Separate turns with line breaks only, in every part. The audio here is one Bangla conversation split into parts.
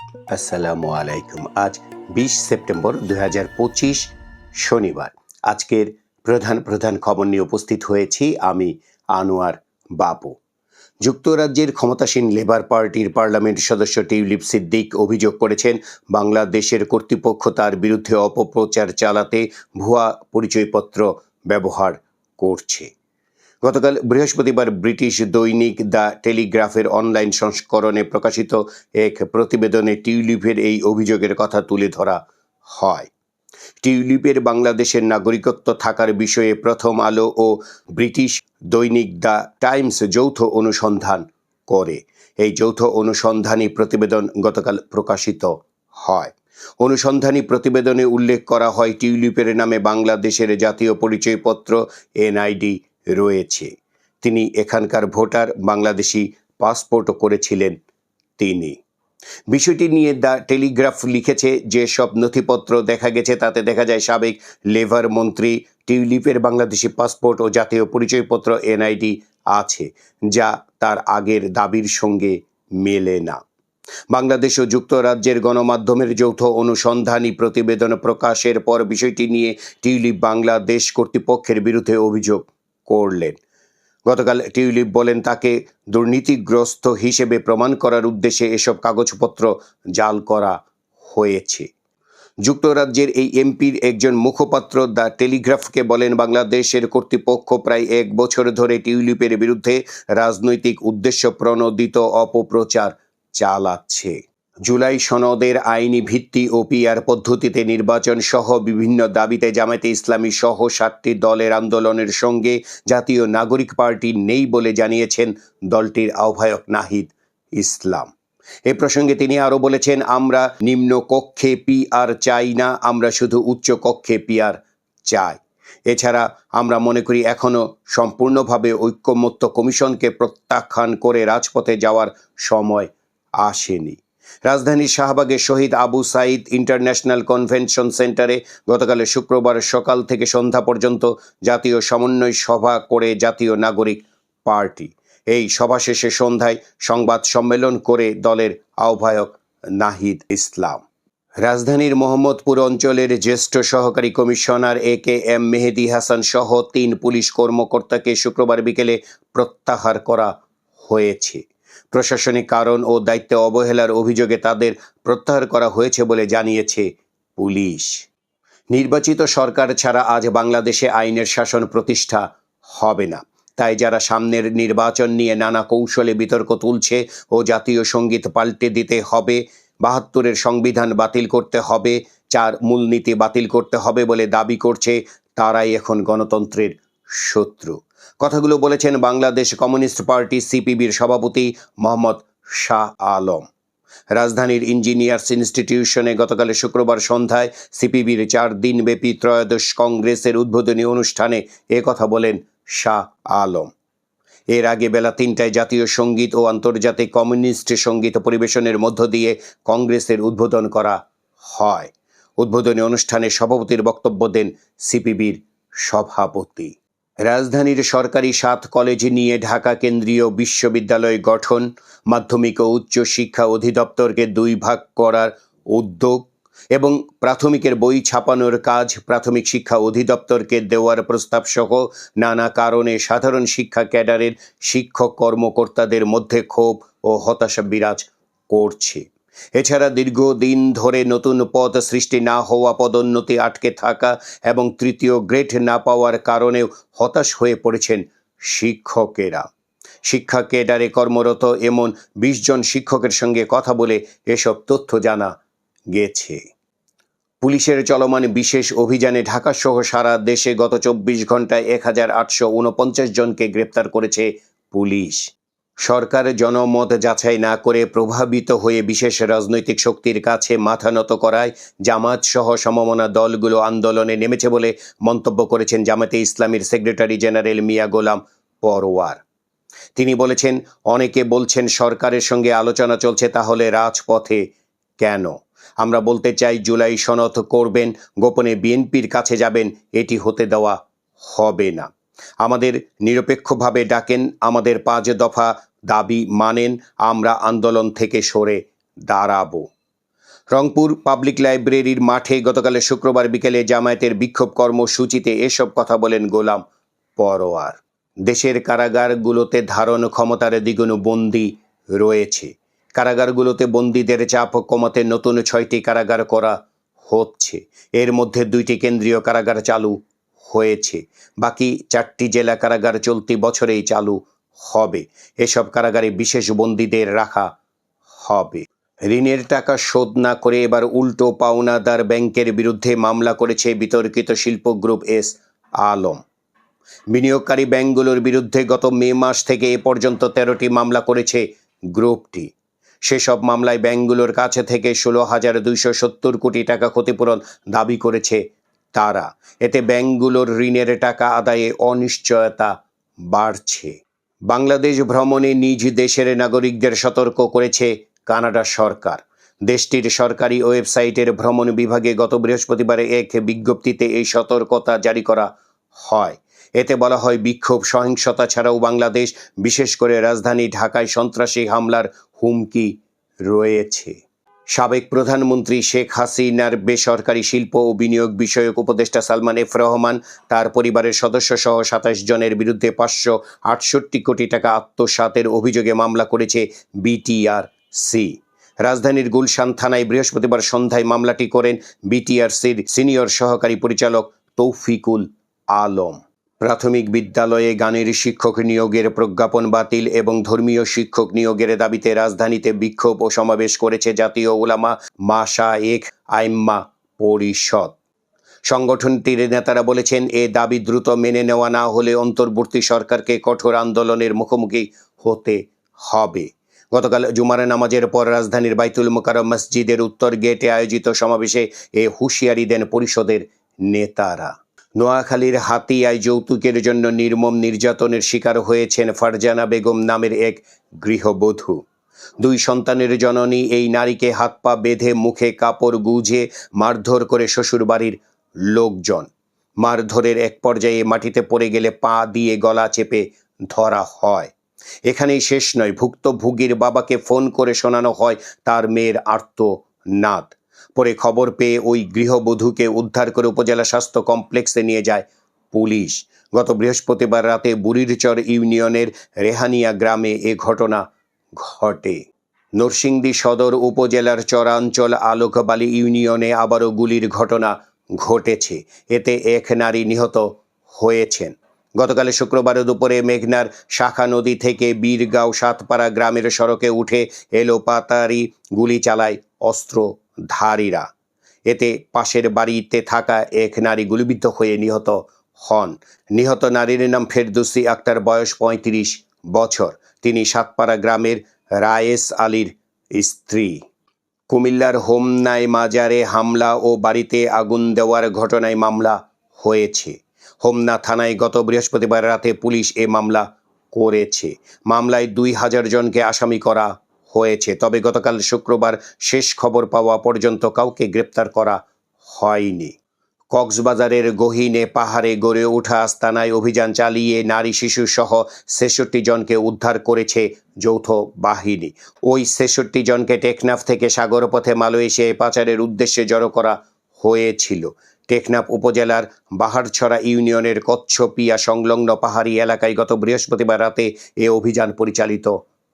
আসসালামু আলাইকুম। আজ ২০ সেপ্টেম্বর ২০২৫ শনিবার। আজকের প্রধান প্রধান খবর নিয়ে উপস্থিত হয়েছি আমি আনোয়ার বাবু। যুক্তরাজ্যের ক্ষমতাসীন লেবার পার্টির পার্লামেন্ট সদস্য টিউলিপ সিদ্দিক অভিযোগ করেছেন বাংলাদেশের কর্তৃপক্ষ তার বিরুদ্ধে অপপ্রচার চালাতে ভুয়া পরিচয়পত্র ব্যবহার করছে। গতকাল বৃহস্পতিবার ব্রিটিশ দৈনিক দ্য টেলিগ্রাফের অনলাইন সংস্করণে প্রকাশিত এক প্রতিবেদনে টিউলিপের এই অভিযোগের কথা তুলে ধরা হয়। টিউলিপের বাংলাদেশের নাগরিকত্ব থাকার বিষয়ে প্রথম আলো ও ব্রিটিশ দৈনিক দ্য টাইমস যৌথ অনুসন্ধান করে। এই যৌথ অনুসন্ধানী প্রতিবেদন গতকাল প্রকাশিত হয়। অনুসন্ধানী প্রতিবেদনে উল্লেখ করা হয় টিউলিপের নামে বাংলাদেশের জাতীয় পরিচয়পত্র এনআইডি রয়েছে। তিনি এখানকার ভোটার, বাংলাদেশি পাসপোর্টও করেছিলেন তিনি। বিষয়টি নিয়ে দ্য টেলিগ্রাফ লিখেছে, যে সব নথিপত্র দেখা গেছে তাতে দেখা যায় সাবেক লেবার মন্ত্রী টিউলিপের বাংলাদেশি পাসপোর্ট ও জাতীয় পরিচয়পত্র এনআইডি আছে, যা তার আগের দাবির সঙ্গে মেলে না। বাংলাদেশ ও যুক্তরাজ্যের গণমাধ্যমের যৌথ অনুসন্ধানী প্রতিবেদন প্রকাশের পর বিষয়টি নিয়ে টিউলিপ বাংলাদেশ কর্তৃপক্ষের বিরুদ্ধে অভিযোগ করলেন। গতকাল টিউলিপ বলেন, তাকে দুর্নীতিগ্রস্ত হিসেবে প্রমাণ করার উদ্দেশ্যে এসব কাগজপত্র জাল করা হয়েছে। যুক্তরাজ্যের এই এমপির একজন মুখপাত্র দ্য টেলিগ্রাফকে বলেন, বাংলাদেশের কর্তৃপক্ষ প্রায় ১ বছর ধরে টিউলিপের বিরুদ্ধে রাজনৈতিক উদ্দেশ্য প্রণোদিত অপপ্রচার চালাচ্ছে। জুলাই সনদের আইনি ভিত্তি ও পিআর পদ্ধতিতে নির্বাচন সহ বিভিন্ন দাবিতে জামায়াতে ইসলামী সহ ৭টি দলের আন্দোলনের সঙ্গে জাতীয় নাগরিক পার্টি নেই বলে জানিয়েছেন দলটির আহ্বায়ক নাহিদ ইসলাম। এ প্রসঙ্গে তিনি আরও বলেছেন, আমরা নিম্ন কক্ষে পিআর চাই না, আমরা শুধু উচ্চ কক্ষে পিআর চাই। এছাড়া আমরা মনে করি এখনও সম্পূর্ণভাবে ঐকমত্য কমিশনকে প্রত্যাখ্যান করে রাজপথে যাওয়ার সময় আসেনি। রাজধানীর শাহবাগের শহীদ আবু সাইদ ইন্টারন্যাশনাল কনভেনশন সেন্টারে গতকাল শুক্রবার সকাল থেকে সন্ধ্যা পর্যন্ত জাতীয় সমন্বয় সভা করে জাতীয় নাগরিক পার্টি। এই সভা শেষে সন্ধ্যায় সংবাদ সম্মেলন করে দলের আহ্বায়ক নাহিদ ইসলাম। রাজধানীর মোহাম্মদপুর অঞ্চলের জ্যেষ্ঠ সহকারী কমিশনার AKM মেহেদী হাসান সহ ৩ পুলিশ কর্মকর্তাকে শুক্রবার বিকেলে প্রত্যাহার করা হয়েছে। প্রশাসনিক কারণ ও দায়িত্বে অবহেলার অভিযোগে তাদের প্রত্যাহার করা হয়েছে বলে জানিয়েছে পুলিশ। নির্বাচিত সরকার ছাড়া আজ বাংলাদেশে আইনের শাসন প্রতিষ্ঠা হবে না। তাই যারা সামনের নির্বাচন নিয়ে নানা কৌশলে বিতর্ক তুলছে ও জাতীয় সঙ্গীত পাল্টে দিতে হবে, ৭২-এর সংবিধান বাতিল করতে হবে, ৪ মূলনীতি বাতিল করতে হবে বলে দাবি করছে, তারাই এখন গণতন্ত্রের শত্রু। কথাগুলো বলেছেন বাংলাদেশ কমিউনিস্ট পার্টি CPBর সভাপতি মোহাম্মদ শাহ আলম। রাজধানীর ইঞ্জিনিয়ার্স ইনস্টিটিউশনে গতকাল শুক্রবার সন্ধ্যায় CPBর ৪ দিনব্যাপী ত্রয়োদশ কংগ্রেসের উদ্বোধনী অনুষ্ঠানে কথা বলেন শাহ আলম। এর আগে বেলা ৩টায় জাতীয় সঙ্গীত ও আন্তর্জাতিক কমিউনিস্ট সঙ্গীত পরিবেশনের মধ্য দিয়ে কংগ্রেসের উদ্বোধন করা হয়। উদ্বোধনী অনুষ্ঠানে সভাপতির বক্তব্য দেন CPBর সভাপতি। রাজধানীর সরকারি ৭ কলেজ নিয়ে ঢাকা কেন্দ্রীয় বিশ্ববিদ্যালয় গঠন, মাধ্যমিক ও উচ্চ শিক্ষা অধিদপ্তরকে ২ ভাগ করার উদ্যোগ এবং প্রাথমিকের বই ছাপানোর কাজ প্রাথমিক শিক্ষা অধিদপ্তরকে দেওয়ার প্রস্তাব সহ নানা কারণে সাধারণ শিক্ষা ক্যাডারের শিক্ষক কর্মকর্তাদের মধ্যে ক্ষোভ ও হতাশা বিরাজ করছে। এছাড়া দীর্ঘদিন ধরে নতুন পদ সৃষ্টি না হওয়া, পদোন্নতি আটকে থাকা এবং ৩য় গ্রেড না পাওয়ার কারণেও হতাশ হয়ে পড়েছেন শিক্ষকেরা। শিক্ষা ক্যাডারে কর্মরত এমন ২০ জন শিক্ষকের সঙ্গে কথা বলে এসব তথ্য জানা গেছে। পুলিশের চলমান বিশেষ অভিযানে ঢাকাসহ সারা দেশে গত ২৪ ঘন্টায় ১,৮৪৯ জনকে গ্রেপ্তার করেছে পুলিশ। সরকার জনমত যাচাই না করে প্রভাবিত হয়ে বিশেষ রাজনৈতিক শক্তির কাছে মাথা নত করায় জামায়াত সহ সমমনা দলগুলো আন্দোলনে নেমেছে বলে মন্তব্য করেছেন জামায়াতে ইসলামীর সেক্রেটারি জেনারেল মিয়া গোলাম পরোয়ার। তিনি বলেছেন, অনেকে বলছেন সরকারের সঙ্গে আলোচনা চলছে, তাহলে রাজপথে কেন? আমরা বলতে চাই, জুলাই সনদ করবেন, গোপনে বিএনপির কাছে যাবেন, এটি হতে দেওয়া হবে না। আমাদের নিরপেক্ষভাবে ডাকেন, আমাদের ৫ দফা দাবি মানেন, আমরা আন্দোলন থেকে সরে দাঁড়াবো। রংপুর পাবলিক লাইব্রেরির মাঠে গতকাল শুক্রবার বিকেলে জামায়াতের বিক্ষোভ কর্মসূচিতে এসব কথা বলেন গোলাম পরোয়ার। দেশের কারাগারগুলোতে ধারণ ক্ষমতার দ্বিগুণ বন্দী রয়েছে। কারাগারগুলোতে বন্দীদের চাপ কমাতে নতুন 6টি কারাগার করা হচ্ছে। এর মধ্যে 2টি কেন্দ্রীয় কারাগার চালু হয়েছে। বাকি 4টি জেলা কারাগার চলতি বছরেই চালু হবে। এসব কারাগারে বিশেষ বন্দীদের রাখা হবে। ঋণের টাকা শোধ না করে এবার উল্টো পাওনাদার ব্যাংকের বিরুদ্ধে মামলা করেছে বিতর্কিত শিল্প গ্রুপ এস আলম। বিনিয়োগকারী ব্যাংকগুলোর বিরুদ্ধে গত মে মাস থেকে এ পর্যন্ত 13টি মামলা করেছে গ্রুপটি। সেসব মামলায় ব্যাংকগুলোর কাছে থেকে 16,270 কোটি টাকা ক্ষতিপূরণ দাবি করেছে তারা। এতে ব্যাংকগুলোর ঋণের টাকা আদায়ে অনিশ্চয়তা বাড়ছে। বাংলাদেশ ভ্রমণে নিজ দেশের নাগরিকদের সতর্ক করেছে কানাডা সরকার। দেশটির সরকারি ওয়েবসাইটের ভ্রমণ বিভাগে গত বৃহস্পতিবার এক বিজ্ঞপ্তিতে এই সতর্কতা জারি করা হয়। এতে বলা হয়, বিক্ষোভ সহিংসতা ছাড়াও বাংলাদেশ, বিশেষ করে রাজধানী ঢাকায় সন্ত্রাসী হামলার হুমকি রয়েছে। সাবেক প্রধানমন্ত্রী শেখ হাসিনার বেসরকারি শিল্প ও বিনিয়োগ বিষয়ক উপদেষ্টা সালমান এফ রহমান তার পরিবারের সদস্য সহ 27 জনের বিরুদ্ধে 568 কোটি টাকা আত্মসাতের অভিযোগে মামলা করেছে বিটিআরসি। রাজধানীর গুলশান থানায় বৃহস্পতিবার সন্ধ্যায় মামলাটি করেন বিটিআরসির সিনিয়র সহকারী পরিচালক তৌফিকুল আলম। প্রাথমিক বিদ্যালয়ে গানের শিক্ষক নিয়োগের প্রজ্ঞাপন বাতিল এবং ধর্মীয় শিক্ষক নিয়োগের দাবিতে রাজধানীতে বিক্ষোভ ও সমাবেশ করেছে জাতীয় উলামা মাশায়েখ আইম্মা পরিষদ। সংগঠনটির নেতারা বলেছেন, এ দাবি দ্রুত মেনে নেওয়া না হলে অন্তর্বর্তী সরকারকে কঠোর আন্দোলনের মুখোমুখি হতে হবে। গতকাল জুমার নামাজের পর রাজধানীর বাইতুল মোকাররম মসজিদের উত্তর গেটে আয়োজিত সমাবেশে এ হুঁশিয়ারি দেন পরিষদের নেতারা। নোয়াখালীর হাতিয়ায় যৌতুকের জন্য নির্মম নির্যাতনের শিকার হয়েছেন ফারজানা বেগম নামের এক গৃহবধূ। 2 সন্তানের জননী এই নারীকে হাত পা বেঁধে মুখে কাপড় গুঁজে মারধর করে শ্বশুরবাড়ির লোকজন। মারধরের এক পর্যায়ে মাটিতে পড়ে গেলে পা দিয়ে গলা চেপে ধরা হয়। এখানেই শেষ নয়, ভুক্তভোগীর বাবাকে ফোন করে শোনানো হয় তার মেয়ের আর্তনাদ। পরে খবর পেয়ে ওই গৃহবধূকে উদ্ধার করে উপজেলা স্বাস্থ্য কমপ্লেক্সে নিয়ে যায় পুলিশ। গত বৃহস্পতিবার রাতে বুড়িরচর ইউনিয়নের রেহানিয়া গ্রামে এ ঘটনা ঘটে। নরসিংদী সদর উপজেলার চরাঞ্চল আলোকবালী ইউনিয়নে আবারও গুলির ঘটনা ঘটেছে। এতে এক নারী নিহত হয়েছেন। গতকাল শুক্রবার দুপুরে মেঘনার শাখা নদী থেকে বীরগাঁও সাতপাড়া গ্রামের সড়কে উঠে এলোপাতাড়ি গুলি চালায় অস্ত্রধারীরা। এতে পাশের বাড়িতে থাকা এক নারী গুলিবিদ্ধ হয়ে নিহত হন। নিহত নারীর নাম ফেরদৌসী আক্তার, বয়স 35 বছর। তিনি সাতপাড়া গ্রামের রায়েস আলীর স্ত্রী। কুমিল্লার হোমনায় মাজারে হামলা ও বাড়িতে আগুন দেওয়ার ঘটনায় মামলা হয়েছে। হোমনা থানায় গত বৃহস্পতিবার রাতে পুলিশ এ মামলা করেছে। মামলায় 2000 জনকে আসামি করা হয়েছে। তবে গতকাল শুক্রবার শেষ খবর পাওয়া পর্যন্ত কাউকে গ্রেপ্তার করা হয়নি। কক্সবাজারের গহীনে পাহাড়ে গড়ে ওঠা আস্তানায় অভিযান চালিয়ে নারী শিশু সহ 66 জনকে উদ্ধার করেছে যৌথ বাহিনী। ওই 66 জনকে টেকনাফ থেকে সাগরপথে মালয়েশিয়ায় পাচারের উদ্দেশ্যে জড়ো করা হয়েছিল। টেকনাফ উপজেলার বাহারছড়া ইউনিয়নের কচ্ছপিয়া সংলগ্ন পাহাড়ি এলাকায় গত বৃহস্পতিবার রাতে এ অভিযান পরিচালিত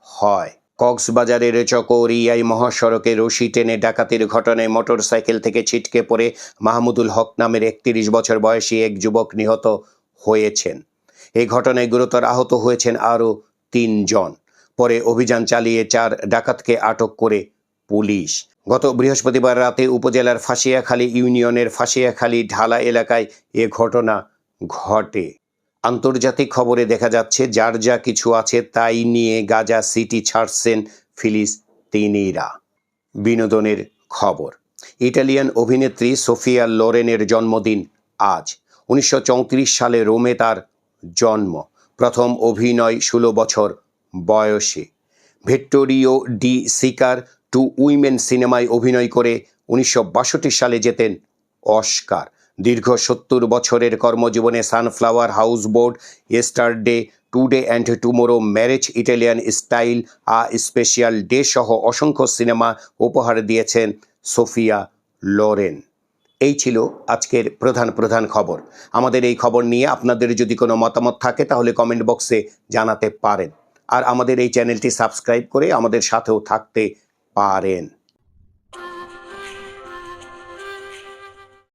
হয়। কক্সবাজারের চকরিয়ায় মহাসড়কে রশি টেনে ডাকাতির ঘটনায় মোটরসাইকেল থেকে ছিটকে পড়ে মাহমুদুল হক নামের 31 বছর বয়সী এক যুবক নিহত হয়েছেন। এই ঘটনায় গুরুতর আহত হয়েছেন আরও 3 জন। পরে অভিযান চালিয়ে 4 ডাকাতকে আটক করে পুলিশ। গত বৃহস্পতিবার রাতে উপজেলার ফাঁসিয়াখালী ইউনিয়নের ফাঁসিয়াখালী ঢালা এলাকায় এ ঘটনা ঘটে। আন্তর্জাতিক খবরে দেখা যাচ্ছে, যার যা কিছু আছে তাই নিয়ে গাজা সিটি ছাড়ছেন ফিলিস্তিনিরা। বিনোদনের খবর, ইটালিয়ান অভিনেত্রী সোফিয়া লোরেনের জন্মদিন আজ। 1934 সালে রোমে তার জন্ম। প্রথম অভিনয় 16 বছর বয়সে। Vittorio D seeker two women সিনেমায় অভিনয় করে 1962 সালে জেতেন অস্কার। দীর্ঘ 70 বছরের কর্মজীবনে sunflower, houseboat, yesterday, today and tomorrow, marriage, Italian style, a special day সহ অসংখ্য সিনেমা উপহার দিয়েছেন সোফিয়া লোরেন। এই ছিল আজকের প্রধান খবর। আমাদের এই খবর নিয়ে আপনাদের যদি কোনো মতামত থাকে তাহলে কমেন্ট বক্সে জানাতে পারেন। আর আমাদের এই চ্যানেলটি সাবস্ক্রাইব করে আমাদের সাথেও থাকতে পারেন।